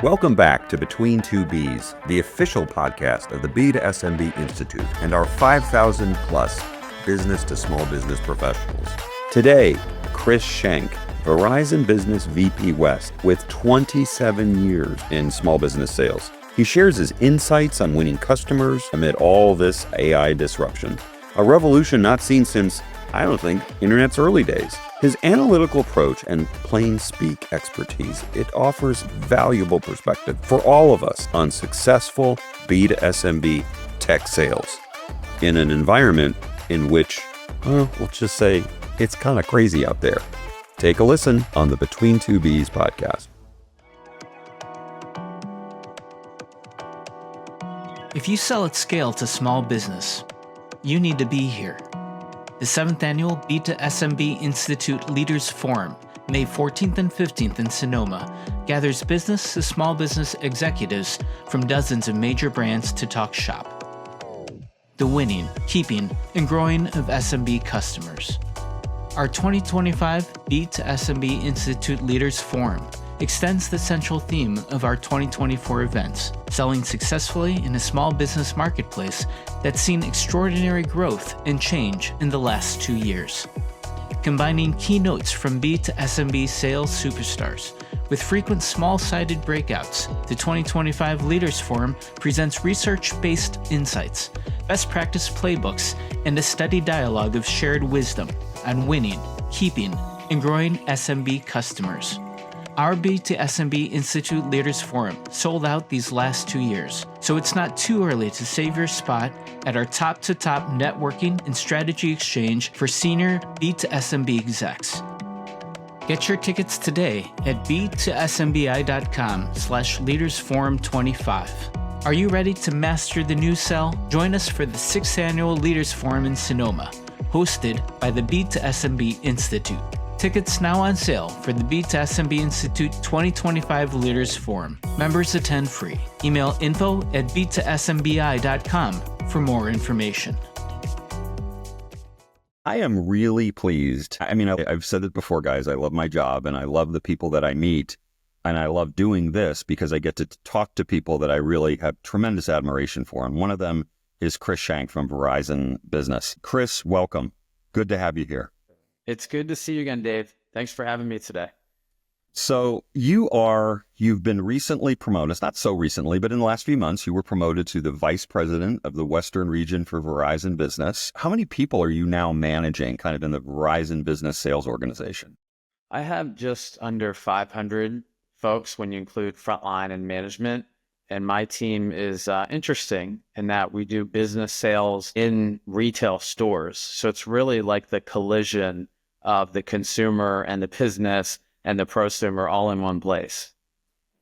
Welcome back to Between2Bs, the official podcast of the B to SMB Institute and our 5,000 plus business to small business professionals. Today, Chris Shank, Verizon Business VP West, with 27 years in small business sales. He shares his insights on winning customers amid all this AI disruption, a revolution not seen since, I don't think, internet's early days. His analytical approach and plain speak expertise, it offers valuable perspective for all of us on successful B to SMB tech sales in an environment in which, let's just say, it's kind of crazy out there. Take a listen on the Between2Bs podcast. If you sell at scale to small business, you need to be here. The 7th Annual B to SMB Institute Leaders Forum, May 14th and 15th in Sonoma, gathers business to small business executives from dozens of major brands to talk shop. The winning, keeping, and growing of SMB customers. Our 2025 B to SMB Institute Leaders Forum extends the central theme of our 2024 events, selling successfully in a small business marketplace that's seen extraordinary growth and change in the last 2 years. Combining keynotes from B to SMB sales superstars with frequent small-sided breakouts, the 2025 Leaders Forum presents research-based insights, best practice playbooks, and a steady dialogue of shared wisdom on winning, keeping, and growing SMB customers. Our B to SMB Institute Leaders Forum sold out these last 2 years, so it's not too early to save your spot at our top-to-top networking and strategy exchange for senior B to SMB execs. Get your tickets today at b2smbi.com/leadersforum25. Are you ready to master the new sell? Join us for the 6th Annual Leaders Forum in Sonoma, hosted by the B to SMB Institute. Tickets now on sale for the B to SMB Institute 2025 Leaders Forum. Members attend free. Email info@b2smbi.com for more information. I am really pleased. I mean, I've said it before, guys. I love my job and I love the people that I meet. And I love doing this because I get to talk to people that I really have tremendous admiration for. And one of them is Chris Shank from Verizon Business. Chris, welcome. Good to have you here. It's good to see you again, Dave. Thanks for having me today. So you've been recently promoted, it's not so recently, but in the last few months, you were promoted to the Vice President of the Western region for Verizon Business. How many people are you now managing kind of in the Verizon Business sales organization? I have just under 500 folks when you include frontline and management. And my team is interesting in that we do business sales in retail stores. So it's really like the collision of the consumer and the business and the prosumer all in one place.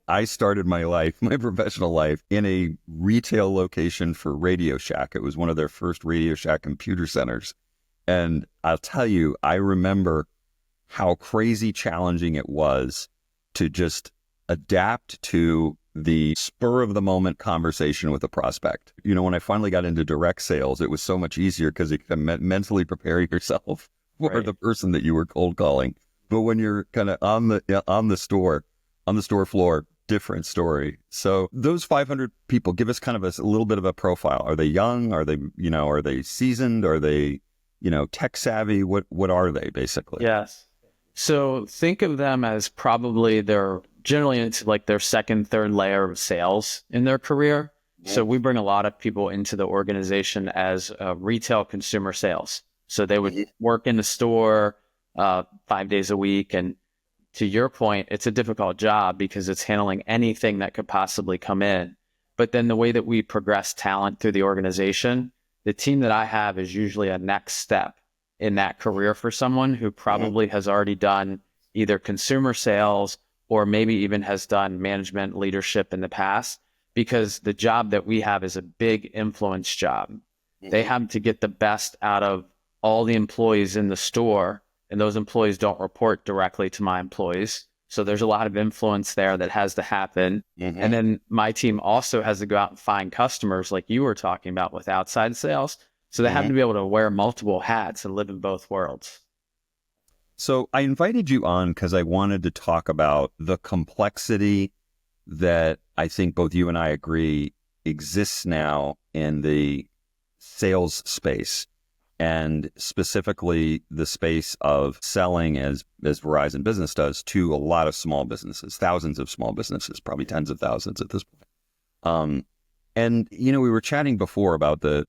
I started my professional life, in a retail location for Radio Shack. It was one of their first Radio Shack computer centers. And I'll tell you, I remember how crazy challenging it was to just adapt to the spur of the moment conversation with a prospect. You know, when I finally got into direct sales, it was so much easier because you can mentally prepare yourself for the person that you were cold calling. But when you're kind of on the store floor, different story. So those 500 people, give us kind of a little bit of a profile. Are they young? Are they seasoned? Are they, tech savvy? What are they basically? Yes. So think of them as probably they're generally into like their second, third layer of sales in their career. Yeah. So we bring a lot of people into the organization as retail consumer sales. So they would work in the store 5 days a week. And to your point, it's a difficult job because it's handling anything that could possibly come in. But then the way that we progress talent through the organization, the team that I have is usually a next step in that career for someone who probably has already done either consumer sales or maybe even has done management leadership in the past, because the job that we have is a big influence job. They have to get the best out of all the employees in the store, and those employees don't report directly to my employees. So there's a lot of influence there that has to happen. And then my team also has to go out and find customers like you were talking about with outside sales. So they have to be able to wear multiple hats and live in both worlds. So I invited you on because I wanted to talk about the complexity that I think both you and I agree exists now in the sales space, and specifically the space of selling as Verizon Business does to a lot of small businesses, thousands of small businesses, probably tens of thousands at this point. And, we were chatting before about the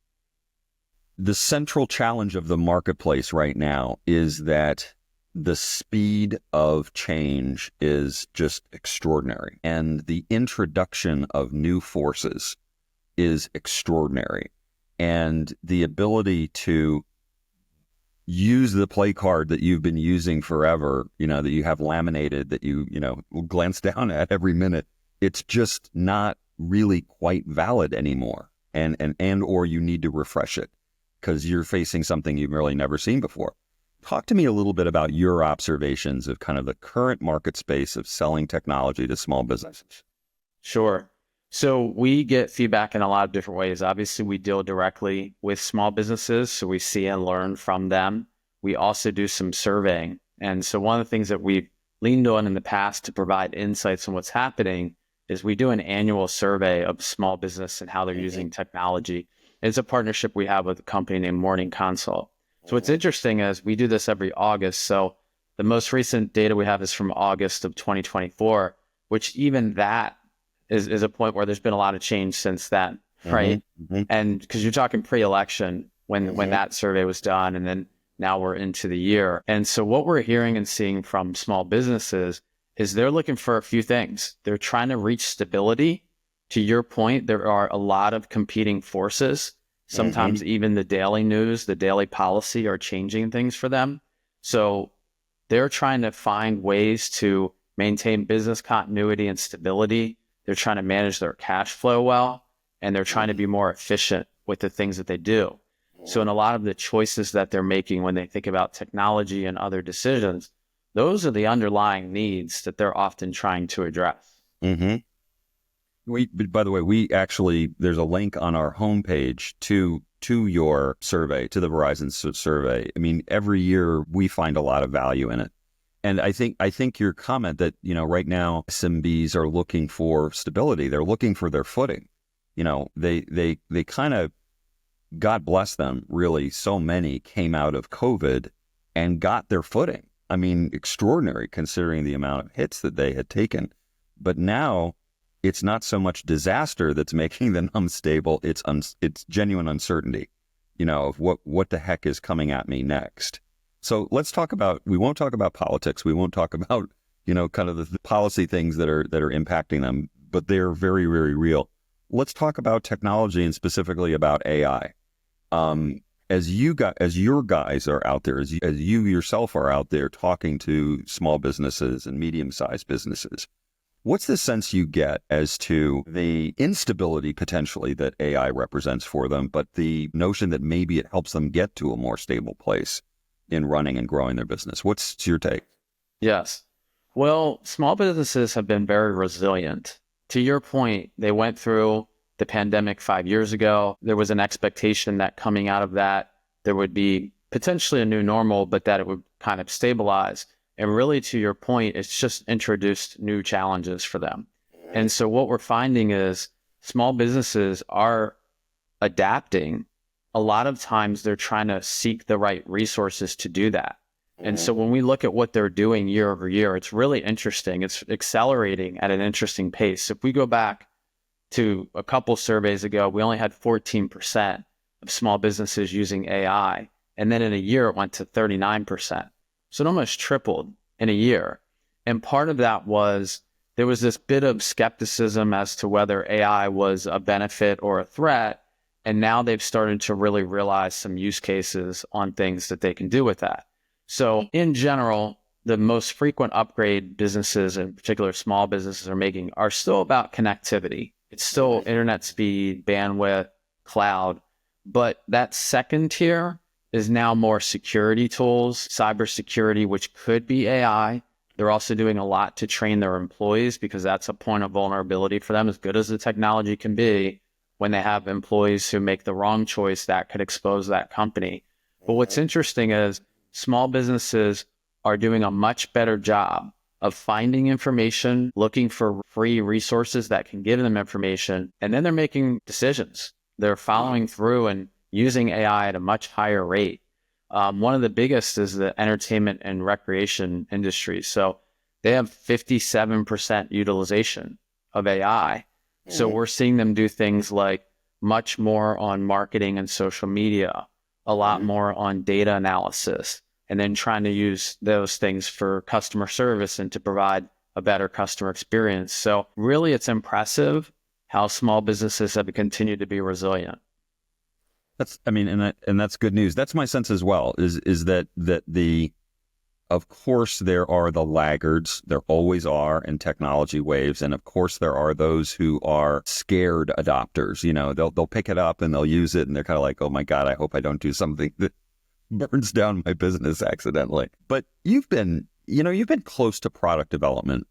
central challenge of the marketplace right now is that the speed of change is just extraordinary. And the introduction of new forces is extraordinary. And the ability to use the play card that you've been using forever, that you have laminated, that you glance down at every minute, it's just not really quite valid anymore. And or you need to refresh it because you're facing something you've really never seen before. Talk to me a little bit about your observations of kind of the current market space of selling technology to small businesses. Sure. So we get feedback in a lot of different ways. Obviously, we deal directly with small businesses, so we see and learn from them. We also do some surveying. And so one of the things that we've leaned on in the past to provide insights on what's happening is we do an annual survey of small business and how they're using technology. It's a partnership we have with a company named Morning Consult. So what's interesting is we do this every August. So the most recent data we have is from August of 2024, which even that is a point where there's been a lot of change since then, right? Mm-hmm. And because you're talking pre-election when that survey was done, and then now we're into the year. And so what we're hearing and seeing from small businesses is they're looking for a few things. They're trying to reach stability. To your point, there are a lot of competing forces. Sometimes even the daily news, the daily policy are changing things for them. So they're trying to find ways to maintain business continuity and stability. They're trying to manage their cash flow well, and they're trying to be more efficient with the things that they do. So in a lot of the choices that they're making when they think about technology and other decisions, those are the underlying needs that they're often trying to address. Mm-hmm. By the way, there's a link on our homepage to your survey, to the Verizon survey. I mean, every year we find a lot of value in it. And I think your comment that, right now SMBs are looking for stability. They're looking for their footing. They kind of, God bless them, really, so many came out of COVID and got their footing. I mean, extraordinary considering the amount of hits that they had taken. But now it's not so much disaster that's making them unstable. It's genuine uncertainty, of what the heck is coming at me next. So we won't talk about politics. We won't talk about, kind of the policy things that are impacting them, but they're very, very real. Let's talk about technology and specifically about AI. As your guys are out there, as you yourself are out there talking to small businesses and medium-sized businesses, what's the sense you get as to the instability potentially that AI represents for them, but the notion that maybe it helps them get to a more stable place in running and growing their business? What's your take? Yes. Well, small businesses have been very resilient. To your point, they went through the pandemic 5 years ago. There was an expectation that coming out of that, there would be potentially a new normal, but that it would kind of stabilize. And really, to your point, it's just introduced new challenges for them. And so what we're finding is small businesses are adapting. A lot of times they're trying to seek the right resources to do that. And so when we look at what they're doing year over year, it's really interesting. It's accelerating at an interesting pace. If we go back to a couple surveys ago, we only had 14% of small businesses using AI. And then in a year, it went to 39%. So it almost tripled in a year. And part of that was there was this bit of skepticism as to whether AI was a benefit or a threat. And now they've started to really realize some use cases on things that they can do with that. So in general, the most frequent upgrade businesses, in particular small businesses, are making are still about connectivity. It's still internet speed, bandwidth, cloud. But that second tier is now more security tools, cybersecurity, which could be AI. They're also doing a lot to train their employees because that's a point of vulnerability for them. As good as the technology can be, when they have employees who make the wrong choice, that could expose that company. But what's interesting is small businesses are doing a much better job of finding information, looking for free resources that can give them information, and then they're making decisions. They're following through and using AI at a much higher rate. One of the biggest is the entertainment and recreation industry. So they have 57% utilization of AI. So we're seeing them do things like much more on marketing and social media, a lot more on data analysis, and then trying to use those things for customer service and to provide a better customer experience. So really, it's impressive how small businesses have continued to be resilient. And that's good news. That's my sense as well, is that of course there are the laggards, there always are in technology waves. And of course there are those who are scared adopters. They'll pick it up and they'll use it and they're kind of like, oh my God, I hope I don't do something that burns down my business accidentally. But you've been close to product development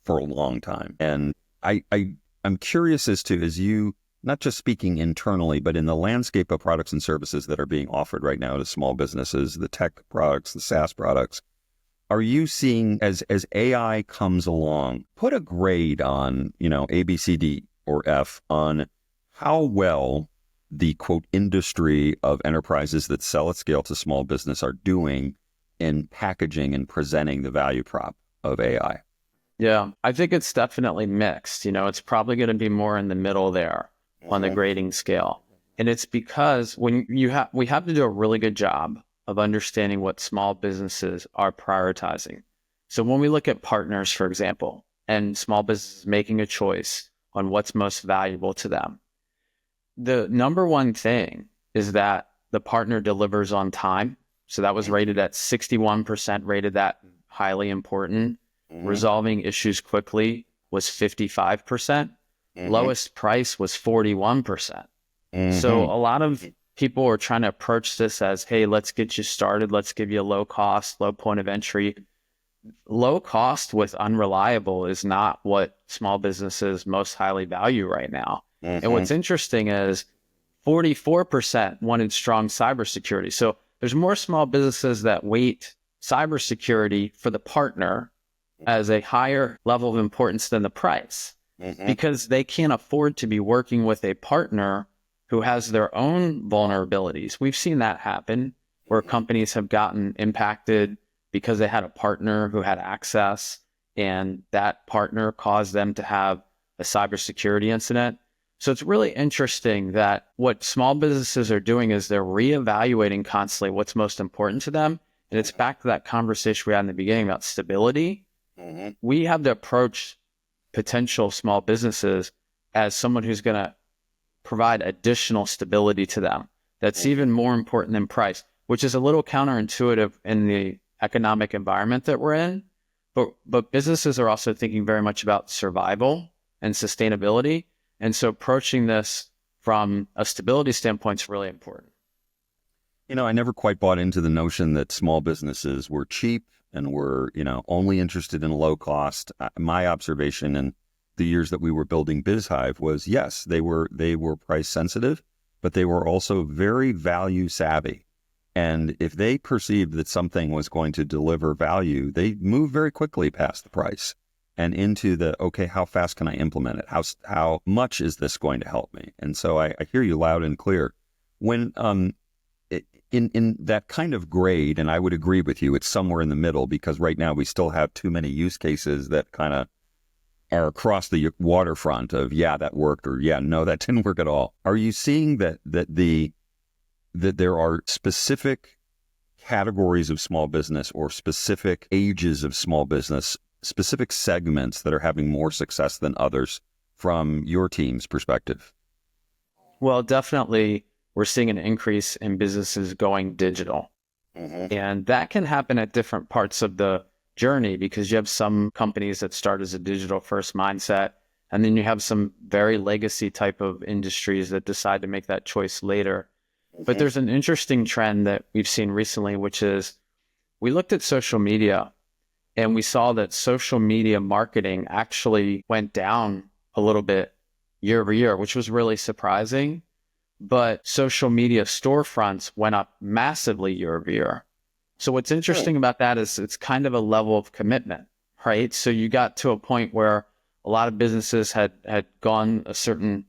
for a long time. And I'm curious as you, not just speaking internally, but in the landscape of products and services that are being offered right now to small businesses, the tech products, the SaaS products, are you seeing as AI comes along, put a grade on, A, B, C, D, or F on how well the quote industry of enterprises that sell at scale to small business are doing in packaging and presenting the value prop of AI? Yeah, I think it's definitely mixed. It's probably going to be more in the middle there on the grading scale. And it's because we have to do a really good job of understanding what small businesses are prioritizing. So when we look at partners, for example, and small businesses making a choice on what's most valuable to them, the number one thing is that the partner delivers on time. So that was rated at 61%, rated that highly important. Resolving issues quickly was 55%. Lowest price was 41%. So a lot of people are trying to approach this as, hey, let's get you started. Let's give you a low cost, low point of entry. Low cost with unreliable is not what small businesses most highly value right now. And what's interesting is 44% wanted strong cybersecurity. So there's more small businesses that weight cybersecurity for the partner as a higher level of importance than the price, because they can't afford to be working with a partner who has their own vulnerabilities. We've seen that happen where companies have gotten impacted because they had a partner who had access and that partner caused them to have a cybersecurity incident. So it's really interesting that what small businesses are doing is they're reevaluating constantly what's most important to them. And it's back to that conversation we had in the beginning about stability. We have to approach potential small businesses as someone who's going to provide additional stability to them. That's even more important than price, which is a little counterintuitive in the economic environment that we're in. But businesses are also thinking very much about survival and sustainability. And so approaching this from a stability standpoint is really important. I never quite bought into the notion that small businesses were cheap and were, only interested in low cost. My observation in the years that we were building BizHive was, yes, they were price sensitive, but they were also very value savvy. And if they perceived that something was going to deliver value, they moved very quickly past the price and into the, okay, how fast can I implement it? How much is this going to help me? And so I hear you loud and clear. When in that kind of grade, and I would agree with you, it's somewhere in the middle, because right now we still have too many use cases that kind of are across the waterfront of, yeah, that worked, or yeah, no, that didn't work at all. Are you seeing that there are specific categories of small business or specific ages of small business, specific segments that are having more success than others from your team's perspective? Well, definitely we're seeing an increase in businesses going digital. And that can happen at different parts of the journey, because you have some companies that start as a digital first mindset, and then you have some very legacy type of industries that decide to make that choice later. But there's an interesting trend that we've seen recently, which is we looked at social media and we saw that social media marketing actually went down a little bit year over year, which was really surprising. But social media storefronts went up massively year over year. So what's interesting about that is it's kind of a level of commitment. right? So you got to a point where a lot of businesses had gone a certain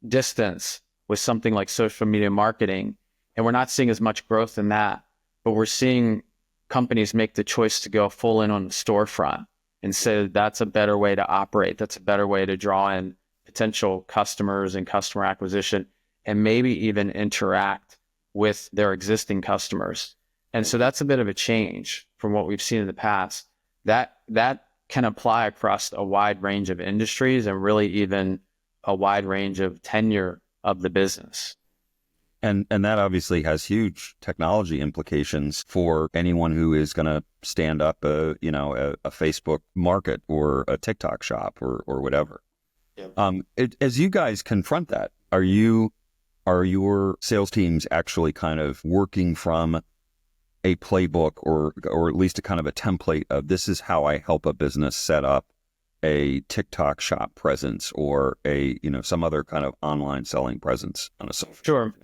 distance with something like social media marketing, and we're not seeing as much growth in that, but we're seeing companies make the choice to go full in on the storefront and say that's a better way to operate. That's a better way to draw in potential customers and customer acquisition, and maybe even interact with their existing customers. And so that's a bit of a change from what we've seen in the past. That can apply across a wide range of industries and really even a wide range of tenure of the business. And that obviously has huge technology implications for anyone who is going to stand up a Facebook market or a TikTok shop or whatever. Yep. As you guys confront that, are your sales teams actually kind of working from a playbook or at least a kind of a template of this is how I help a business set up a TikTok shop presence or some other kind of online selling presence on a social? Sure.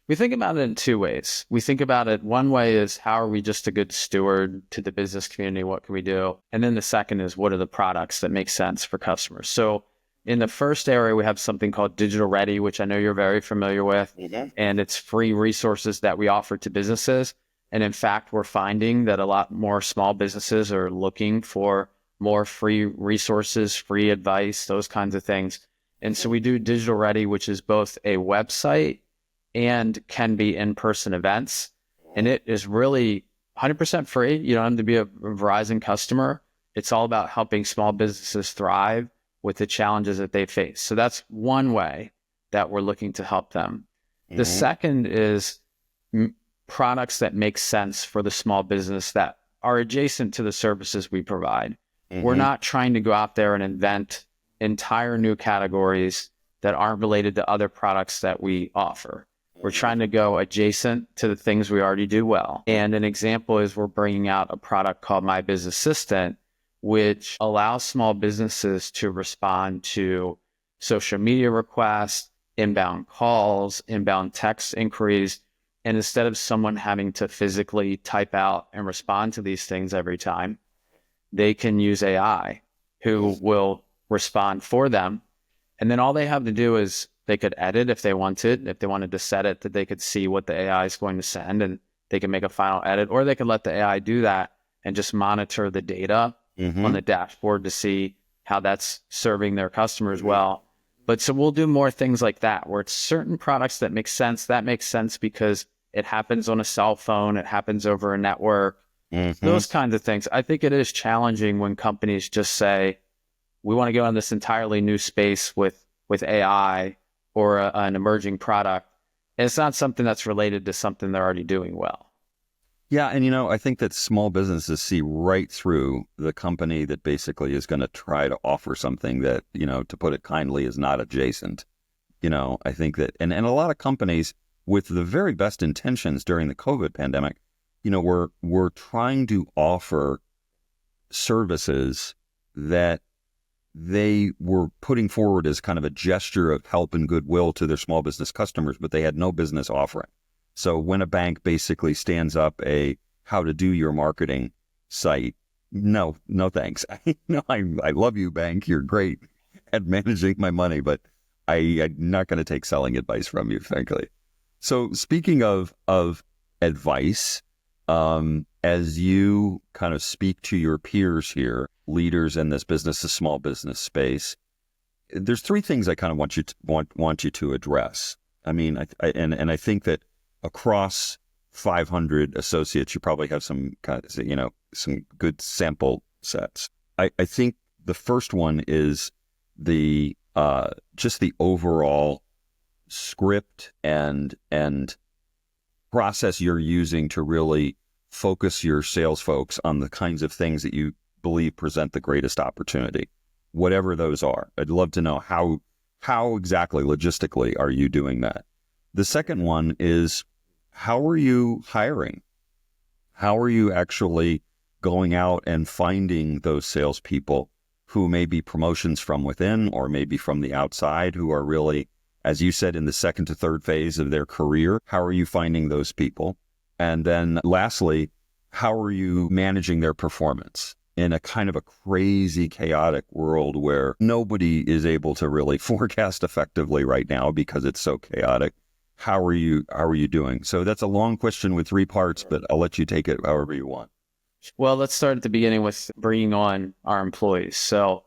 We think about it in two ways. We think about it, one way is how are we just a good steward to the business community? What can we do? And then the second is what are the products that make sense for customers? So in the first area, we have something called Digital Ready, which I know you're very familiar with. Mm-hmm. And it's free resources that we offer to businesses. And in fact, we're finding that a lot more small businesses are looking for more free resources, free advice, those kinds of things. And so we do Digital Ready, which is both a website and can be in-person events. And it is really 100% free. You don't have to be a Verizon customer. It's all about helping small businesses thrive with the challenges that they face. So that's one way that we're looking to help them. Mm-hmm. The second is products that make sense for the small business that are adjacent to the services we provide. Mm-hmm. We're not trying to go out there and invent entire new categories that aren't related to other products that we offer. We're trying to go adjacent to the things we already do well. And an example is we're bringing out a product called My Business Assistant, which allows small businesses to respond to social media requests, inbound calls, inbound text inquiries. And instead of someone having to physically type out and respond to these things every time, they can use AI who will respond for them. And then all they have to do is they could edit if they wanted. If they wanted to set it that they could see what the AI is going to send and they can make a final edit, or they could let the AI do that and just monitor the data on the dashboard to see how that's serving their customers well. But so we'll do more things like that, where it's certain products that make sense. That makes sense because it happens on a cell phone. It happens over a network. Those kinds of things. I think it is challenging when companies just say, we want to go in this entirely new space with AI or an emerging product. And it's not something that's related to something they're already doing well. Yeah. And, I think that small businesses see right through the company that basically is going to try to offer something that, to put it kindly, is not adjacent. I think that, and a lot of companies with the very best intentions during the COVID pandemic, we're trying to offer services that they were putting forward as kind of a gesture of help and goodwill to their small business customers, but they had no business offering. So when a bank basically stands up a how to do your marketing site, no thanks. I love you, bank. You're great at managing my money, but I'm not going to take selling advice from you, frankly. So speaking of advice, as you kind of speak to your peers here, leaders in this business to small business space, there's three things I kind of want you to address. I mean, I think that across 500 associates, you probably have some kind of, some good sample sets. I think the first one is the just the overall script and process you're using to really focus your sales folks on the kinds of things that you believe present the greatest opportunity, whatever those are. I'd love to know how exactly logistically are you doing that? The second one is, how are you hiring? How are you actually going out and finding those salespeople who may be promotions from within or maybe from the outside, who are really, as you said, in the second to third phase of their career? How are you finding those people? And then lastly, how are you managing their performance? in a kind of a crazy, chaotic world where nobody is able to really forecast effectively right now because it's so chaotic. How are you doing? So that's a long question with 3 parts, but I'll let you take it however you want. Well, let's start at the beginning with bringing on our employees. So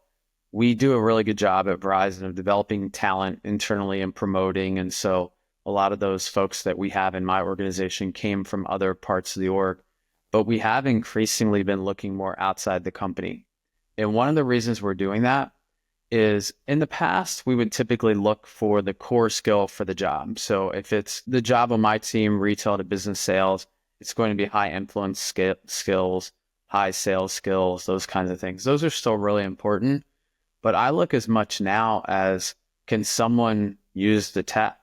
we do a really good job at Verizon of developing talent internally and promoting. And so a lot of those folks that we have in my organization came from other parts of the org, but we have increasingly been looking more outside the company. And one of the reasons we're doing that is in the past, we would typically look for the core skill for the job. So if it's the job on my team, retail to business sales, it's going to be high influence skills, high sales skills, those kinds of things. Those are still really important. But I look as much now as, can someone use the tech?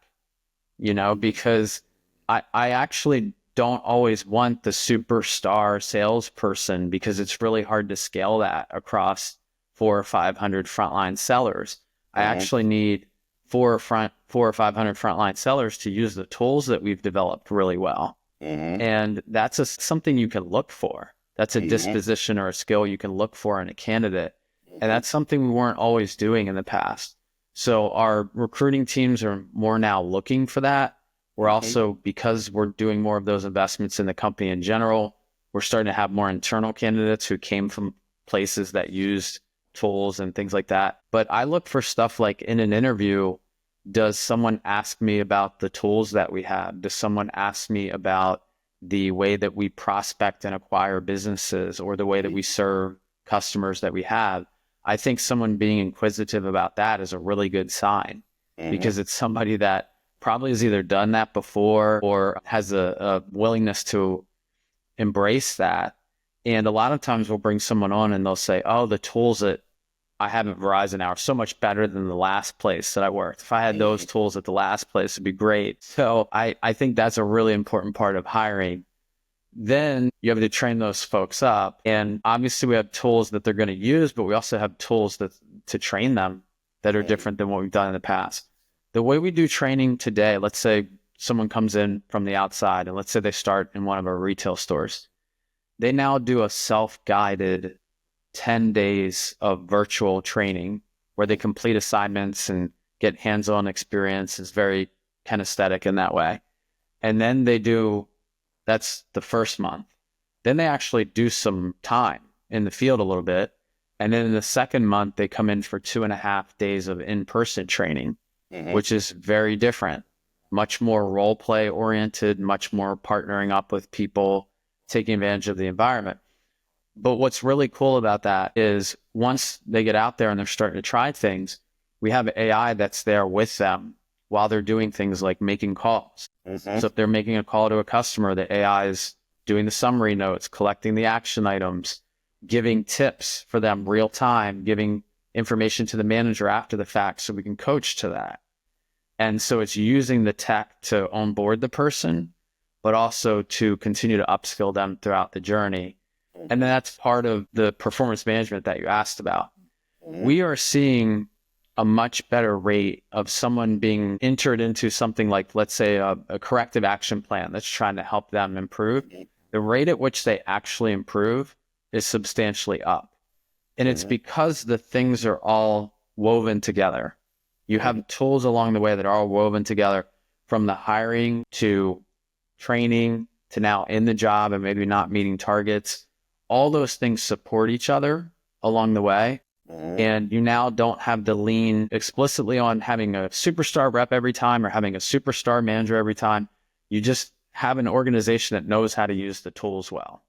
Because I actually don't always want the superstar salesperson, because it's really hard to scale that across 400 or 500 frontline sellers. I actually need 400 or 500 frontline sellers to use the tools that we've developed really well. And that's something you can look for. That's a disposition or a skill you can look for in a candidate. And that's something we weren't always doing in the past. So our recruiting teams are more now looking for that. We're also, because we're doing more of those investments in the company in general, we're starting to have more internal candidates who came from places that used tools and things like that. But I look for stuff like, in an interview, does someone ask me about the tools that we have? Does someone ask me about the way that we prospect and acquire businesses, or the way that we serve customers that we have? I think someone being inquisitive about that is a really good sign, because it's somebody that probably has either done that before or has a willingness to embrace that. And a lot of times we'll bring someone on and they'll say, oh, the tools that I have at Verizon now are so much better than the last place that I worked. If I had those tools at the last place, it'd be great. So I think that's a really important part of hiring. Then you have to train those folks up. And obviously we have tools that they're going to use, but we also have tools to train them that are different than what we've done in the past. The way we do training today, let's say someone comes in from the outside, and let's say they start in one of our retail stores. They now do a self-guided 10 days of virtual training where they complete assignments and get hands-on experience. It's very kinesthetic in that way. And then that's the first month. Then they actually do some time in the field a little bit. And then in the second month, they come in for 2.5 days of in-person training, which is very different, much more role play oriented, much more partnering up with people, taking advantage of the environment. But what's really cool about that is once they get out there and they're starting to try things, we have AI that's there with them while they're doing things like making calls. So if they're making a call to a customer, the AI is doing the summary notes, collecting the action items, giving tips for them real time, giving information to the manager after the fact so we can coach to that. And so it's using the tech to onboard the person, but also to continue to upskill them throughout the journey. And then that's part of the performance management that you asked about. We are seeing a much better rate of someone being entered into something like, let's say, a corrective action plan that's trying to help them improve. The rate at which they actually improve is substantially up. And it's because the things are all woven together. You have tools along the way that are all woven together, from the hiring to training to now in the job and maybe not meeting targets. All those things support each other along the way. And you now don't have to lean explicitly on having a superstar rep every time or having a superstar manager every time. You just have an organization that knows how to use the tools well.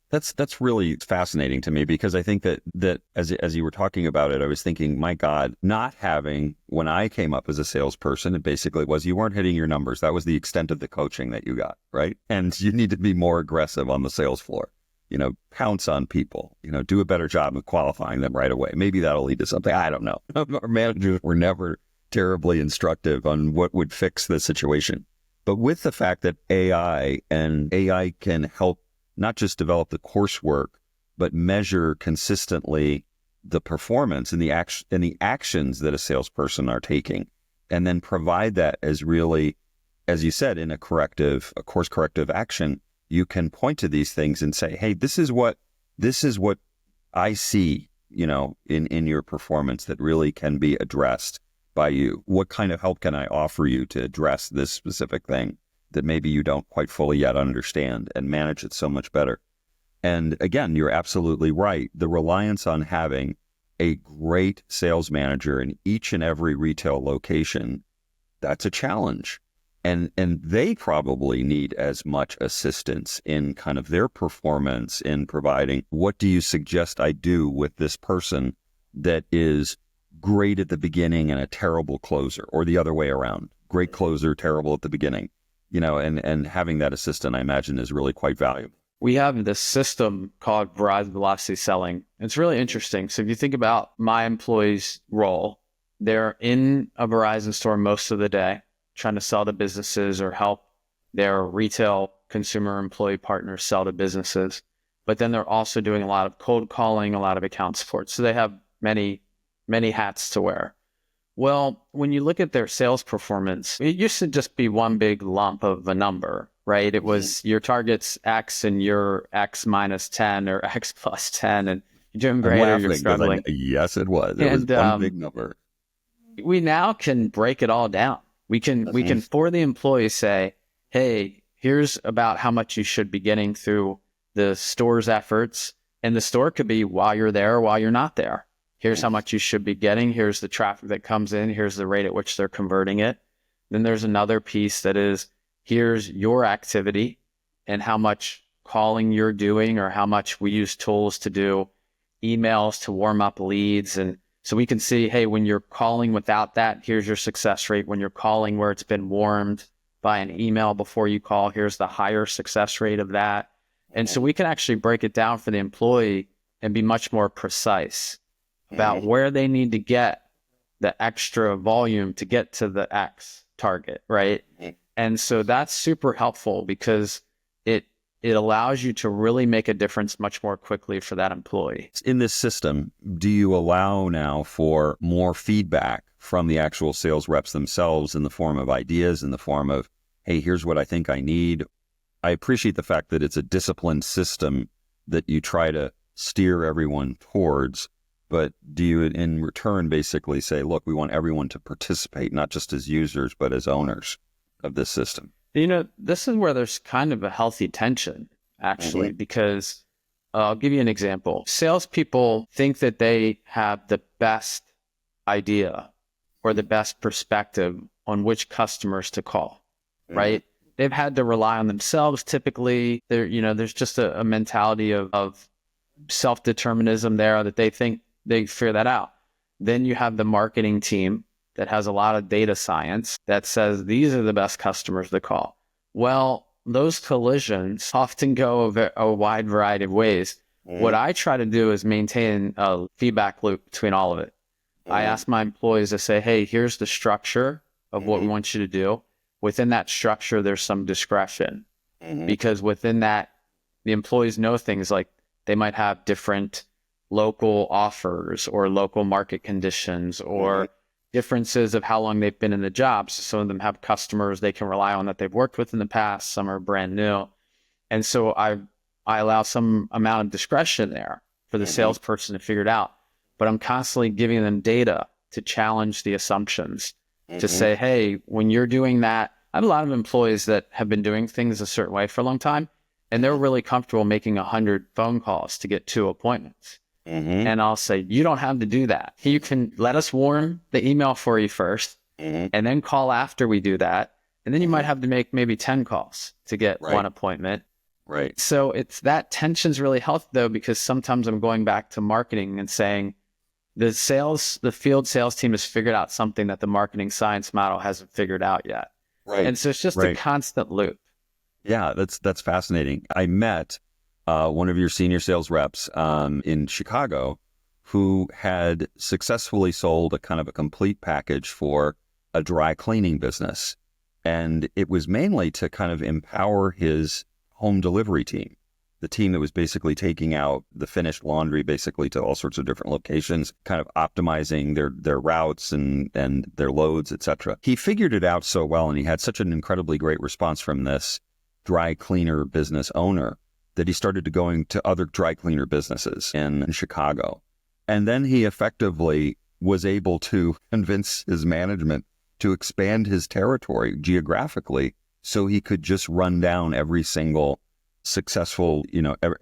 That's really fascinating to me, because I think that as you were talking about it, I was thinking, my God, not having, when I came up as a salesperson, it basically was you weren't hitting your numbers. That was the extent of the coaching that you got, right? And you need to be more aggressive on the sales floor. Pounce on people, do a better job of qualifying them right away. Maybe that'll lead to something. I don't know. Our managers were never terribly instructive on what would fix the situation. But with the fact that AI can help not just develop the coursework, but measure consistently the performance and the actions that a salesperson are taking, and then provide that as really, as you said, in a course corrective action, you can point to these things and say, hey, this is what this is what I see, in your performance that really can be addressed by you. What kind of help can I offer you to address this specific thing that maybe you don't quite fully yet understand and manage it so much better? And again, you're absolutely right. The reliance on having a great sales manager in each and every retail location, that's a challenge. And they probably need as much assistance in kind of their performance in providing, what do you suggest I do with this person that is great at the beginning and a terrible closer, or the other way around, great closer, terrible at the beginning, and having that assistant, I imagine, is really quite valuable. We have this system called Verizon Velocity Selling. It's really interesting. So if you think about my employees' role, they're in a Verizon store most of the day, trying to sell to businesses or help their retail consumer employee partners sell to businesses. But then they're also doing a lot of cold calling, a lot of account support. So they have many, many hats to wear. Well, when you look at their sales performance, it used to just be one big lump of a number, right? It was your target's X and your X minus 10 or X plus 10, and you're doing great or you're struggling. Yes, it was. It was one big number. We now can break it all down. We can for the employee say, hey, here's about how much you should be getting through the store's efforts. And the store could be while you're there or while you're not there. Here's how much you should be getting. Here's the traffic that comes in. Here's the rate at which they're converting it. Then there's another piece that is, here's your activity and how much calling you're doing, or how much we use tools to do emails to warm up leads. And so we can see, hey, when you're calling without that, here's your success rate. When you're calling where it's been warmed by an email before you call, here's the higher success rate of that. And so we can actually break it down for the employee and be much more precise about where they need to get the extra volume to get to the X target, right? And so that's super helpful because it allows you to really make a difference much more quickly for that employee. In this system, do you allow now for more feedback from the actual sales reps themselves in the form of ideas, in the form of, hey, here's what I think I need? I appreciate the fact that it's a disciplined system that you try to steer everyone towards, but do you in return basically say, look, we want everyone to participate, not just as users, but as owners of this system? This is where there's kind of a healthy tension, actually, because I'll give you an example. Salespeople think that they have the best idea or the best perspective on which customers to call, right? They've had to rely on themselves. Typically, there's just a mentality of self-determinism there that they think they figure that out. Then you have the marketing team that has a lot of data science that says these are the best customers to call. Well, those collisions often go a wide variety of ways. What I try to do is maintain a feedback loop between all of it. I ask my employees to say, hey, here's the structure of what we want you to do. Within that structure, there's some discretion because within that, the employees know things like they might have different local offers or local market conditions or differences of how long they've been in the job. So some of them have customers they can rely on that they've worked with in the past. Some are brand new. And so I allow some amount of discretion there for the salesperson to figure it out. But I'm constantly giving them data to challenge the assumptions, to say, hey, when you're doing that, I have a lot of employees that have been doing things a certain way for a long time, and they're really comfortable making 100 phone calls to get 2 appointments. And I'll say, you don't have to do that. You can let us warm the email for you first, and then call after we do that. And then you might have to make maybe 10 calls to get 1 appointment. Right. So it's that tension's really healthy though, because sometimes I'm going back to marketing and saying the field sales team has figured out something that the marketing science model hasn't figured out yet. Right. And so it's just a constant loop. Yeah, that's fascinating. I met one of your senior sales reps in Chicago who had successfully sold a kind of a complete package for a dry cleaning business. And it was mainly to kind of empower his home delivery team, the team that was basically taking out the finished laundry basically to all sorts of different locations, kind of optimizing their routes and their loads, etc. He figured it out so well, and he had such an incredibly great response from this dry cleaner business owner that he started to going to other dry cleaner businesses in Chicago. And then he effectively was able to convince his management to expand his territory geographically so he could just run down every single successful,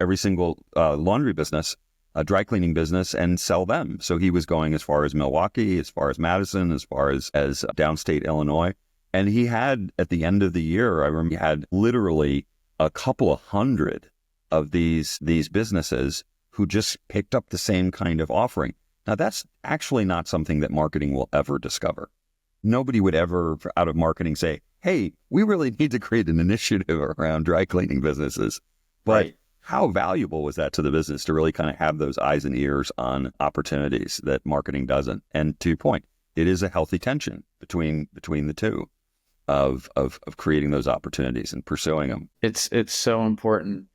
every single laundry business, dry cleaning business, and sell them. So he was going as far as Milwaukee, as far as Madison, as far as downstate Illinois. And he had, at the end of the year, I remember he had literally a couple of hundred of these businesses who just picked up the same kind of offering. Now, that's actually not something that marketing will ever discover. Nobody would ever, out of marketing, say, hey, we really need to create an initiative around dry cleaning businesses. But right. How valuable was that to the business to really kind of have those eyes and ears on opportunities that marketing doesn't? And to your point, it is a healthy tension between the two of creating those opportunities and pursuing them. It's so important.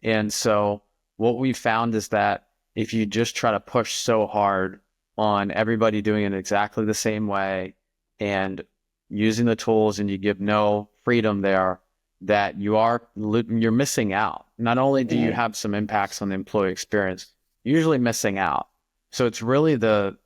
And so what we found is that if you just try to push so hard on everybody doing it exactly the same way and using the tools, and you give no freedom there, that you're missing out. Not only do you have some impacts on the employee experience, you're usually missing out. So it's really the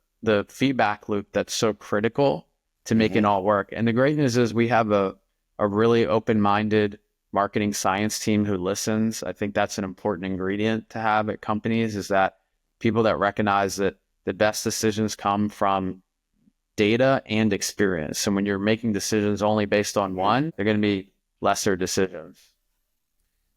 feedback loop that's so critical to make it all work. And the great news is we have a really open-minded marketing science team who listens. I think that's an important ingredient to have at companies, is that people that recognize that the best decisions come from data and experience. So when you're making decisions only based on one, they're going to be lesser decisions.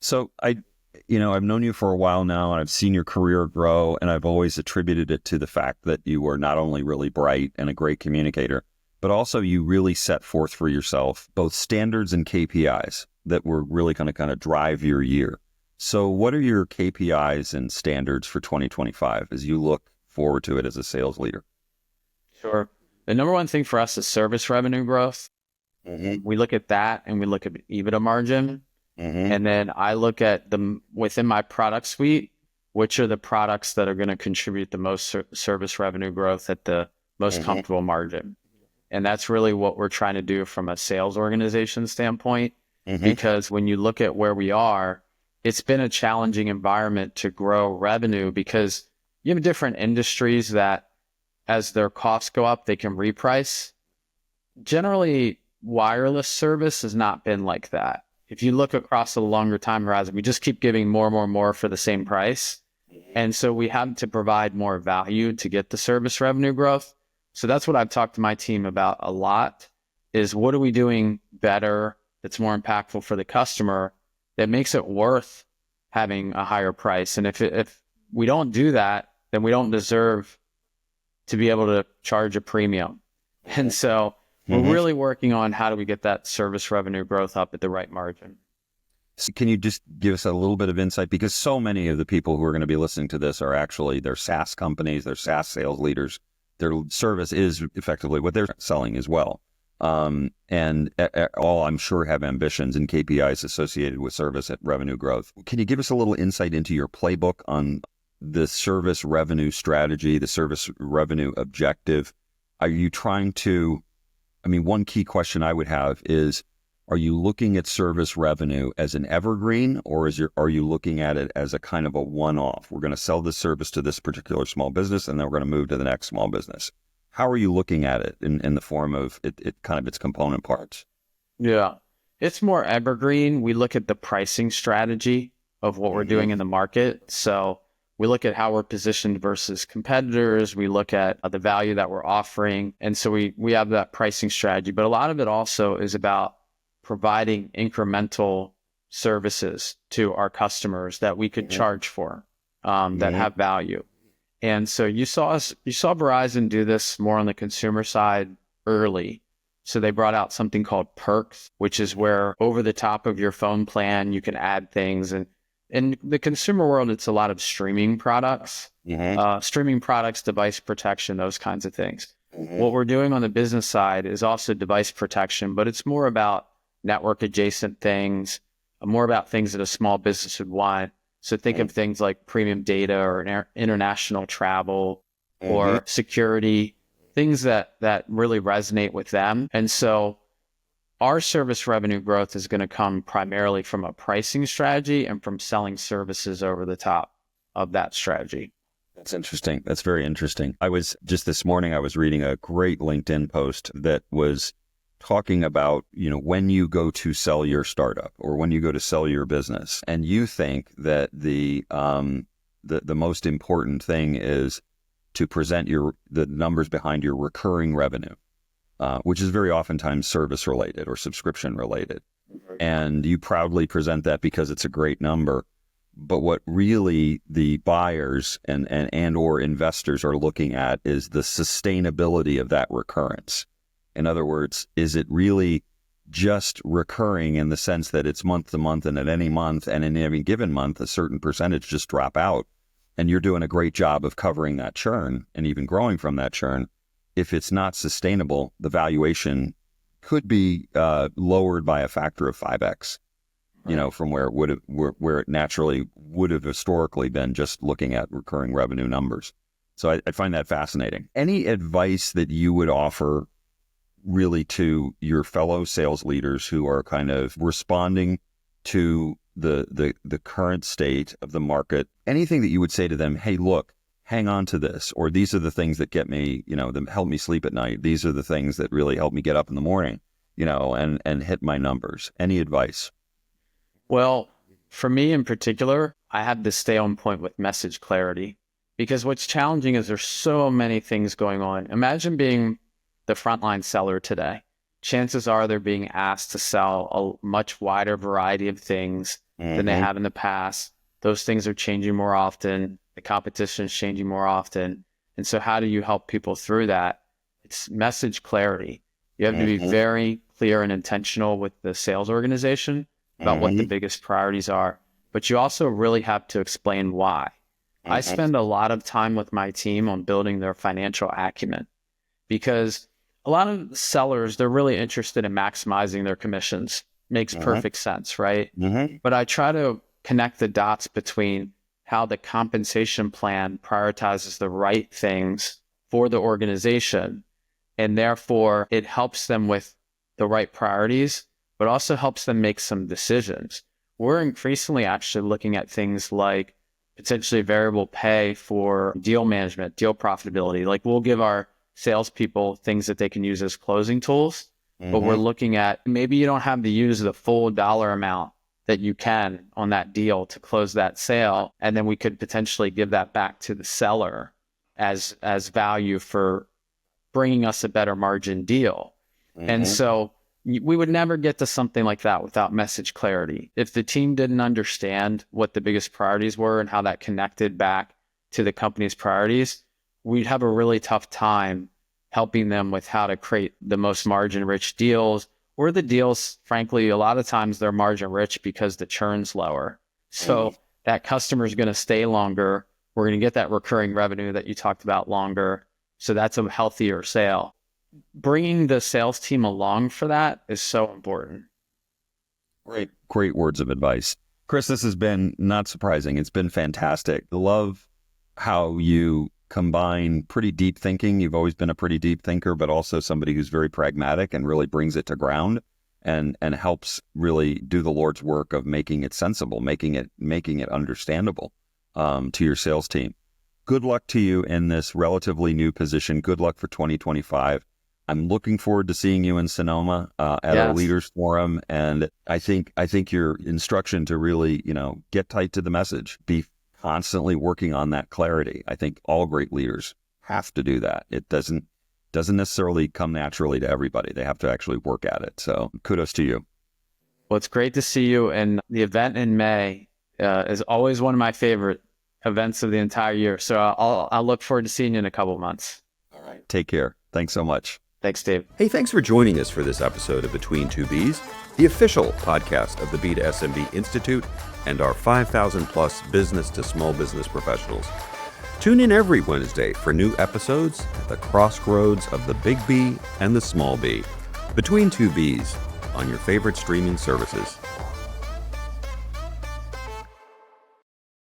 So I've known you for a while now, and I've seen your career grow, and I've always attributed it to the fact that you were not only really bright and a great communicator, but also you really set forth for yourself both standards and KPIs that were really going to kind of drive your year. So what are your KPIs and standards for 2025 as you look forward to it as a sales leader? Sure. The number one thing for us is service revenue growth. We look at that, and we look at EBITDA margin. And then I look at within my product suite, which are the products that are going to contribute the most service revenue growth at the most comfortable margin. And that's really what we're trying to do from a sales organization standpoint, because when you look at where we are, it's been a challenging environment to grow revenue, because you have different industries that as their costs go up, they can reprice. Generally, wireless service has not been like that. If you look across a longer time horizon, we just keep giving more and more and more for the same price. And so we have to provide more value to get the service revenue growth. So that's what I've talked to my team about a lot, is what are we doing better that's more impactful for the customer that makes it worth having a higher price. And if we don't do that, then we don't deserve to be able to charge a premium. And so we're really working on how do we get that service revenue growth up at the right margin. So can you just give us a little bit of insight? Because so many of the people who are going to be listening to this are actually, they're SaaS companies, they're SaaS sales leaders. Their service is effectively what they're selling as well. And all, I'm sure, have ambitions and KPIs associated with service at revenue growth. Can you give us a little insight into your playbook on the service revenue strategy, the service revenue objective? Are you trying to, one key question I would have is, are you looking at service revenue as an evergreen, or are you looking at it as a kind of a one-off? We're going to sell this service to this particular small business, and then we're going to move to the next small business. How are you looking at it in the form of it kind of its component parts? Yeah, it's more evergreen. We look at the pricing strategy of what we're doing in the market. So we look at how we're positioned versus competitors. We look at the value that we're offering. And so we have that pricing strategy. But a lot of it also is about providing incremental services to our customers that we could charge for, that have value. And so you saw Verizon do this more on the consumer side early. So they brought out something called Perks, which is where over the top of your phone plan, you can add things. And in the consumer world, it's a lot of streaming products, device protection, those kinds of things. What we're doing on the business side is also device protection, but it's more about network adjacent things, more about things that a small business would want. So think of things like premium data or international travel or security, things that really resonate with them. And so Our service revenue growth is going to come primarily from a pricing strategy and from selling services over the top of that strategy. That's interesting. That's very interesting. This morning, I was reading a great LinkedIn post that was talking about, when you go to sell your startup or when you go to sell your business and you think that the most important thing is to present the numbers behind your recurring revenue, which is very oftentimes service related or subscription related. And you proudly present that because it's a great number. But what really the buyers and or investors are looking at is the sustainability of that recurrence. In other words, is it really just recurring in the sense that it's month to month, and at any month and in any given month, a certain percentage just drop out, and you're doing a great job of covering that churn and even growing from that churn? If it's not sustainable, the valuation could be lowered by a factor of 5x. From where it naturally would have historically been just looking at recurring revenue numbers. So I find that fascinating. Any advice that you would offer really to your fellow sales leaders who are kind of responding to the current state of the market? Anything that you would say to them, hey, look, hang on to this, or these are the things that get me, that help me sleep at night. These are the things that really help me get up in the morning, and hit my numbers. Any advice? Well, for me in particular, I have to stay on point with message clarity, because what's challenging is there's so many things going on. Imagine being the frontline seller today. Chances are they're being asked to sell a much wider variety of things than they have in the past. Those things are changing more often. The competition is changing more often. And so how do you help people through that? It's message clarity. You have to be very clear and intentional with the sales organization about what the biggest priorities are, but you also really have to explain why. I spend a lot of time with my team on building their financial acumen, because a lot of sellers, they're really interested in maximizing their commissions. Makes perfect sense, right? But I try to connect the dots between how the compensation plan prioritizes the right things for the organization, and therefore it helps them with the right priorities, but also helps them make some decisions. We're increasingly actually looking at things like potentially variable pay for deal management, deal profitability. Like, we'll give our salespeople things that they can use as closing tools, but we're looking at maybe you don't have to use the full dollar amount that you can on that deal to close that sale. And then we could potentially give that back to the seller as value for bringing us a better margin deal. And so we would never get to something like that without message clarity. If the team didn't understand what the biggest priorities were and how that connected back to the company's priorities, we'd have a really tough time helping them with how to create the most margin-rich deals, or the deals, frankly, a lot of times they're margin-rich because the churn's lower. So that customer is going to stay longer. We're going to get that recurring revenue that you talked about longer. So that's a healthier sale. Bringing the sales team along for that is so important. Great words of advice. Chris, this has been not surprising. It's been fantastic. I love how you combine pretty deep thinking. You've always been a pretty deep thinker, but also somebody who's very pragmatic and really brings it to ground and helps really do the Lord's work of making it sensible, making it understandable to your sales team. Good luck to you in this relatively new position. Good luck for 2025. I'm looking forward to seeing you in Sonoma at our Leaders Forum. And I think your instruction to really, get tight to the message, be constantly working on that clarity. I think all great leaders have to do that. It doesn't necessarily come naturally to everybody. They have to actually work at it. So kudos to you. Well, it's great to see you. And the event in May is always one of my favorite events of the entire year. So I'll look forward to seeing you in a couple of months. All right. Take care. Thanks so much. Thanks, Dave. Hey, thanks for joining us for this episode of Between2Bs, the official podcast of the B to SMB Institute and our 5,000 plus business to small business professionals. Tune in every Wednesday for new episodes at the crossroads of the big B and the small B. Between2Bs on your favorite streaming services.